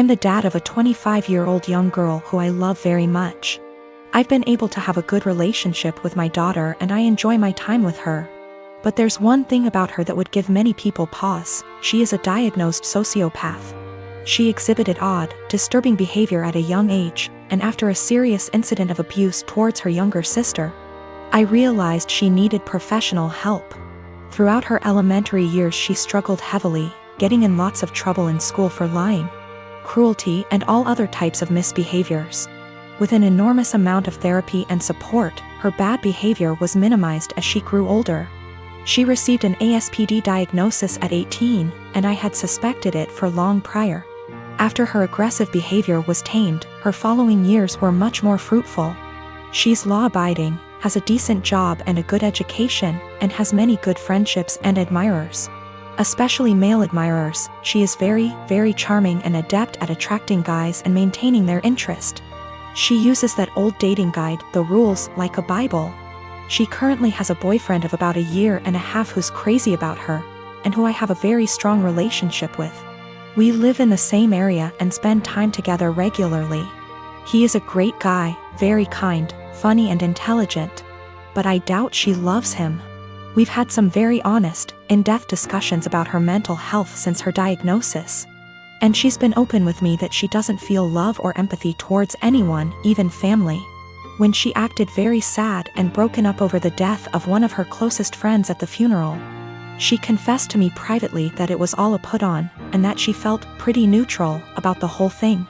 I'm the dad of a 25-year-old young girl who I love very much. I've been able to have a good relationship with my daughter and I enjoy my time with her. But there's one thing about her that would give many people pause: she is a diagnosed sociopath. She exhibited odd, disturbing behavior at a young age, and after a serious incident of abuse towards her younger sister, I realized she needed professional help. Throughout her elementary years she struggled heavily, getting in lots of trouble in school for lying, cruelty, and all other types of misbehaviors. With an enormous amount of therapy and support, her bad behavior was minimized as she grew older. She received an ASPD diagnosis at 18, and I had suspected it for long prior. After her aggressive behavior was tamed, her following years were much more fruitful. She's law-abiding, has a decent job and a good education, and has many good friendships and admirers. Especially male admirers. She is very, very charming and adept at attracting guys and maintaining their interest. She uses that old dating guide, The Rules, like a Bible. She currently has a boyfriend of about a year and a half who's crazy about her, and who I have a very strong relationship with. We live in the same area and spend time together regularly. He is a great guy, very kind, funny and intelligent. But I doubt she loves him. We've had some very honest, in-depth discussions about her mental health since her diagnosis. And she's been open with me that she doesn't feel love or empathy towards anyone, even family. When she acted very sad and broken up over the death of one of her closest friends at the funeral, she confessed to me privately that it was all a put-on, and that she felt pretty neutral about the whole thing.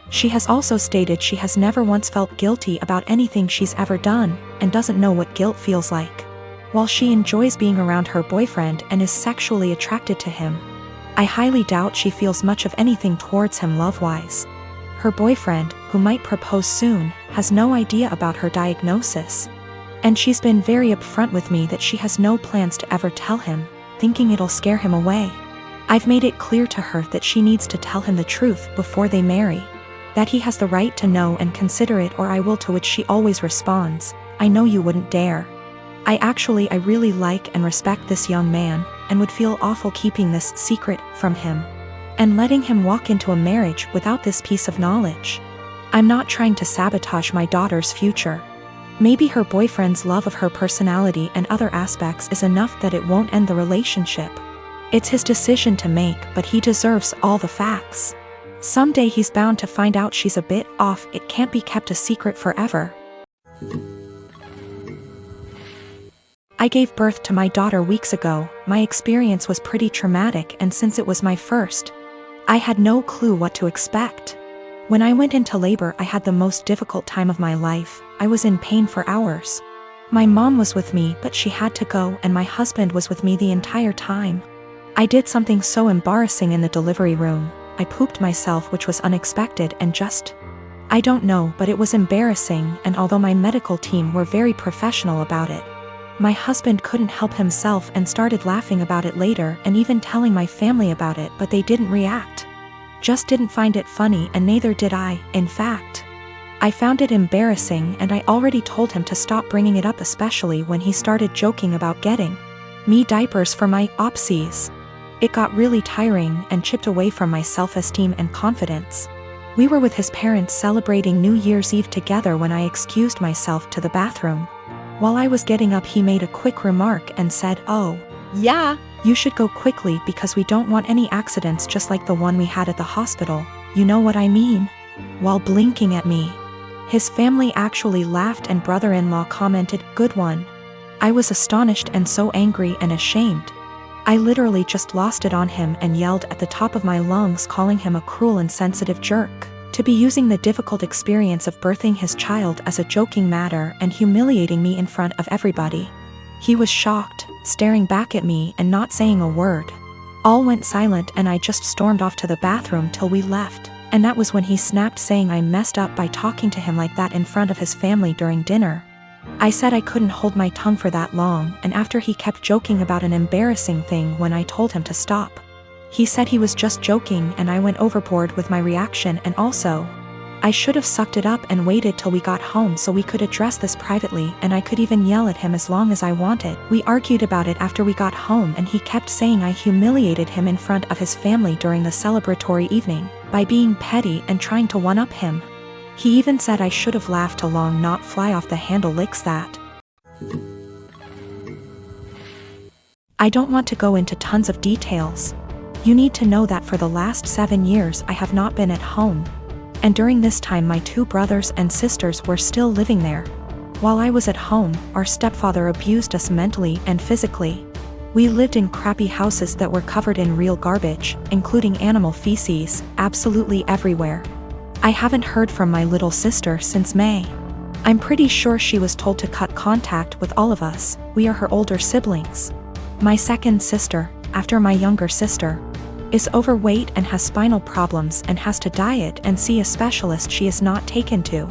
She has also stated she has never once felt guilty about anything she's ever done, and doesn't know what guilt feels like. While she enjoys being around her boyfriend and is sexually attracted to him, I highly doubt she feels much of anything towards him love-wise. Her boyfriend, who might propose soon, has no idea about her diagnosis. And she's been very upfront with me that she has no plans to ever tell him, thinking it'll scare him away. I've made it clear to her that she needs to tell him the truth before they marry. That he has the right to know and consider it, or I will, to which she always responds, "I know you wouldn't dare." I really like and respect this young man, and would feel awful keeping this secret from him, and letting him walk into a marriage without this piece of knowledge. I'm not trying to sabotage my daughter's future. Maybe her boyfriend's love of her personality and other aspects is enough that it won't end the relationship. It's his decision to make, but he deserves all the facts. Someday he's bound to find out she's a bit off. It can't be kept a secret forever. I gave birth to my daughter weeks ago. My experience was pretty traumatic, and since it was my first, I had no clue what to expect. When I went into labor, I had the most difficult time of my life. I was in pain for hours. My mom was with me, but she had to go, and my husband was with me the entire time. I did something so embarrassing in the delivery room. I pooped myself, which was unexpected and I don't know, but it was embarrassing, and although my medical team were very professional about it, my husband couldn't help himself and started laughing about it later and even telling my family about it, but they didn't react. Just didn't find it funny, and neither did I. In fact, I found it embarrassing, and I already told him to stop bringing it up, especially when he started joking about getting me diapers for my opsies. It got really tiring and chipped away from my self-esteem and confidence. We were with his parents celebrating New Year's Eve together when I excused myself to the bathroom. While I was getting up, he made a quick remark and said, "Oh, yeah, you should go quickly because we don't want any accidents just like the one we had at the hospital. You know what I mean?" While blinking at me. His family actually laughed, and brother-in-law commented, "Good one." I was astonished and so angry and ashamed. I literally just lost it on him and yelled at the top of my lungs, calling him a cruel and sensitive jerk, to be using the difficult experience of birthing his child as a joking matter and humiliating me in front of everybody. He was shocked, staring back at me and not saying a word. All went silent, and I just stormed off to the bathroom till we left, and that was when he snapped, saying I messed up by talking to him like that in front of his family during dinner. I said I couldn't hold my tongue for that long, and after he kept joking about an embarrassing thing when I told him to stop. He said he was just joking, and I went overboard with my reaction, and also, I should have sucked it up and waited till we got home so we could address this privately, and I could even yell at him as long as I wanted. We argued about it after we got home, and he kept saying I humiliated him in front of his family during the celebratory evening, by being petty and trying to one-up him. He even said I should have laughed along, not fly off the handle licks that. I don't want to go into tons of details. You need to know that for the last 7 years I have not been at home. And during this time my 2 brothers and sisters were still living there. While I was at home, our stepfather abused us mentally and physically. We lived in crappy houses that were covered in real garbage, including animal feces, absolutely everywhere. I haven't heard from my little sister since May. I'm pretty sure she was told to cut contact with all of us. We are her older siblings. My second sister, after my younger sister, is overweight and has spinal problems and has to diet and see a specialist she is not taken to.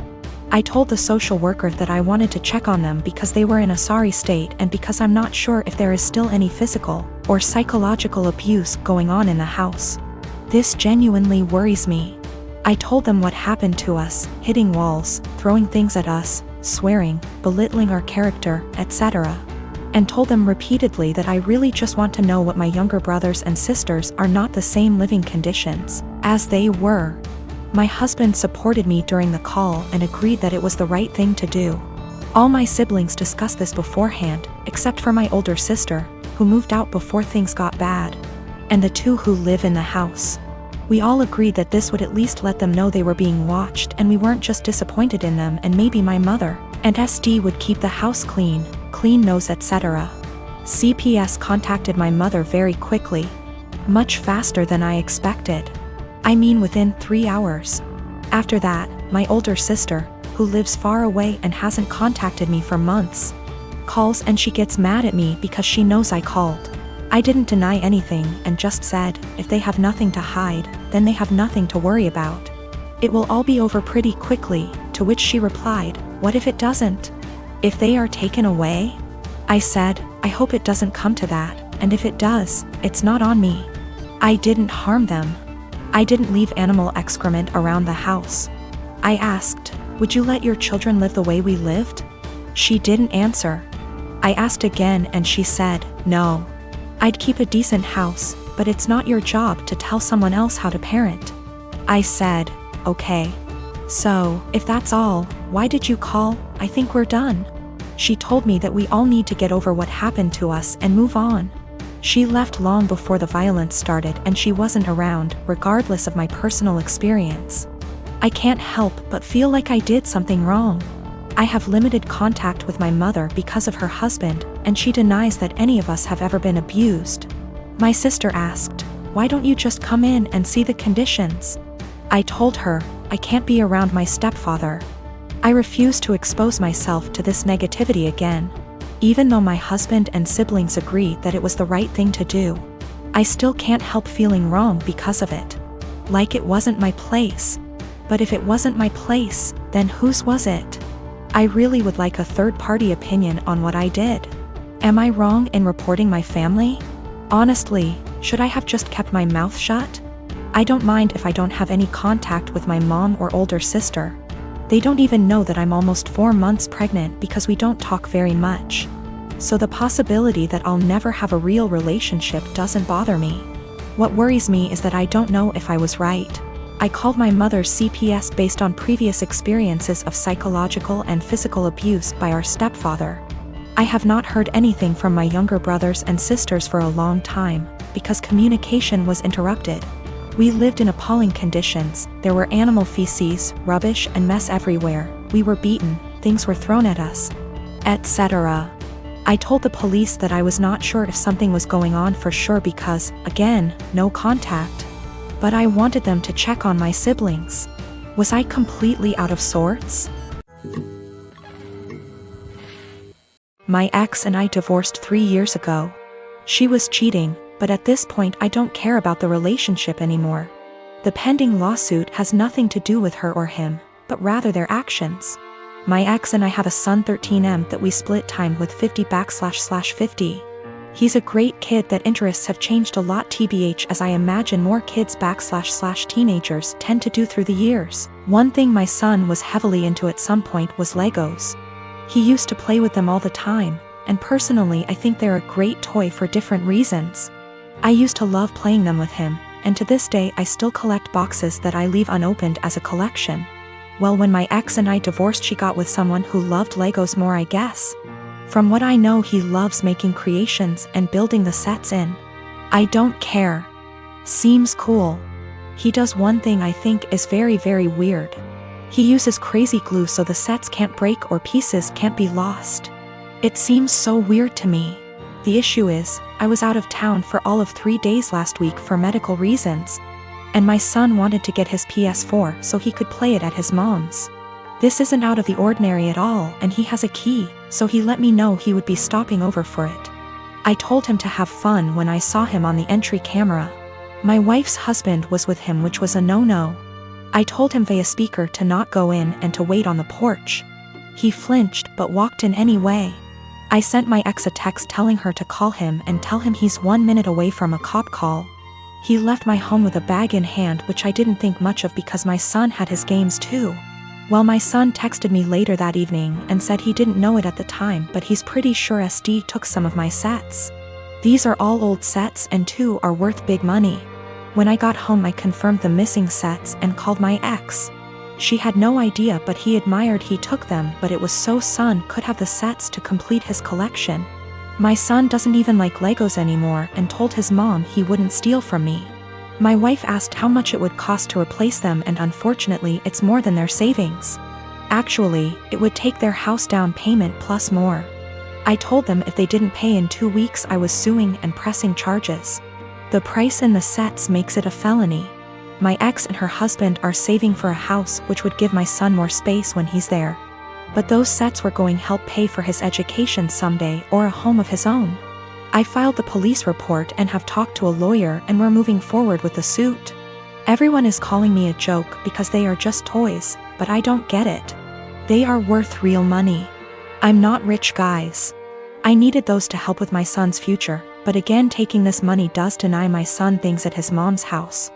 I told the social worker that I wanted to check on them because they were in a sorry state and because I'm not sure if there is still any physical or psychological abuse going on in the house. This genuinely worries me. I told them what happened to us, hitting walls, throwing things at us, swearing, belittling our character, etc. And told them repeatedly that I really just want to know what my younger brothers and sisters are not the same living conditions as they were. My husband supported me during the call and agreed that it was the right thing to do. All my siblings discussed this beforehand, except for my older sister, who moved out before things got bad, and the 2 who live in the house. We all agreed that this would at least let them know they were being watched and we weren't just disappointed in them, and maybe my mother and SD would keep the house clean nose, etc. CPS contacted my mother very quickly. Much faster than I expected. I mean within 3 hours. After that, my older sister, who lives far away and hasn't contacted me for months, calls and she gets mad at me because she knows I called. I didn't deny anything and just said, if they have nothing to hide, then they have nothing to worry about. It will all be over pretty quickly, to which she replied, what if it doesn't? If they are taken away? I said, I hope it doesn't come to that, and if it does, it's not on me. I didn't harm them. I didn't leave animal excrement around the house. I asked, would you let your children live the way we lived? She didn't answer. I asked again and she said, no. I'd keep a decent house, but it's not your job to tell someone else how to parent. I said, okay. So, if that's all, why did you call? I think we're done. She told me that we all need to get over what happened to us and move on. She left long before the violence started and she wasn't around, regardless of my personal experience. I can't help but feel like I did something wrong. I have limited contact with my mother because of her husband, and she denies that any of us have ever been abused. My sister asked, why don't you just come in and see the conditions? I told her, I can't be around my stepfather. I refuse to expose myself to this negativity again. Even though my husband and siblings agree that it was the right thing to do, I still can't help feeling wrong because of it. Like it wasn't my place. But if it wasn't my place, then whose was it? I really would like a third-party opinion on what I did. Am I wrong in reporting my family? Honestly, should I have just kept my mouth shut? I don't mind if I don't have any contact with my mom or older sister. They don't even know that I'm almost 4 months pregnant because we don't talk very much. So the possibility that I'll never have a real relationship doesn't bother me. What worries me is that I don't know if I was right. I called my mother's CPS based on previous experiences of psychological and physical abuse by our stepfather. I have not heard anything from my younger brothers and sisters for a long time, because communication was interrupted. We lived in appalling conditions. There were animal feces, rubbish and mess everywhere. We were beaten, things were thrown at us, etc. I told the police that I was not sure if something was going on for sure because, again, no contact. But I wanted them to check on my siblings. Was I completely out of sorts? My ex and I divorced 3 years ago. She was cheating, but at this point I don't care about the relationship anymore. The pending lawsuit has nothing to do with her or him, but rather their actions. My ex and I have a son 13M that we split time with 50//50. He's a great kid that interests have changed a lot tbh as I imagine more kids / teenagers tend to do through the years. One thing my son was heavily into at some point was Legos. He used to play with them all the time, and personally I think they're a great toy for different reasons. I used to love playing them with him, and to this day I still collect boxes that I leave unopened as a collection. Well, when my ex and I divorced, she got with someone who loved Legos more, I guess. From what I know, he loves making creations and building the sets in. I don't care. Seems cool. He does one thing I think is very, very weird. He uses crazy glue so the sets can't break or pieces can't be lost. It seems so weird to me. The issue is, I was out of town for all of 3 days last week for medical reasons, and my son wanted to get his PS4 so he could play it at his mom's. This isn't out of the ordinary at all, and he has a key, so he let me know he would be stopping over for it. I told him to have fun when I saw him on the entry camera. My wife's husband was with him, which was a no-no. I told him via speaker to not go in and to wait on the porch. He flinched but walked in anyway. I sent my ex a text telling her to call him and tell him he's 1 minute away from a cop call. He left my home with a bag in hand, which I didn't think much of because my son had his games too. Well, my son texted me later that evening and said he didn't know it at the time, but he's pretty sure SD took some of my sets. These are all old sets and 2 are worth big money. When I got home, I confirmed the missing sets and called my ex. She had no idea, but he admired he took them, but it was so son could have the sets to complete his collection. My son doesn't even like Legos anymore and told his mom he wouldn't steal from me. My wife asked how much it would cost to replace them, and unfortunately it's more than their savings. Actually, it would take their house down payment plus more. I told them if they didn't pay in 2 weeks I was suing and pressing charges. The price in the sets makes it a felony. My ex and her husband are saving for a house which would give my son more space when he's there. But those sets were going to help pay for his education someday or a home of his own. I filed the police report and have talked to a lawyer, and we're moving forward with the suit. Everyone is calling me a joke because they are just toys, but I don't get it. They are worth real money. I'm not rich, guys. I needed those to help with my son's future, but again, taking this money does deny my son things at his mom's house.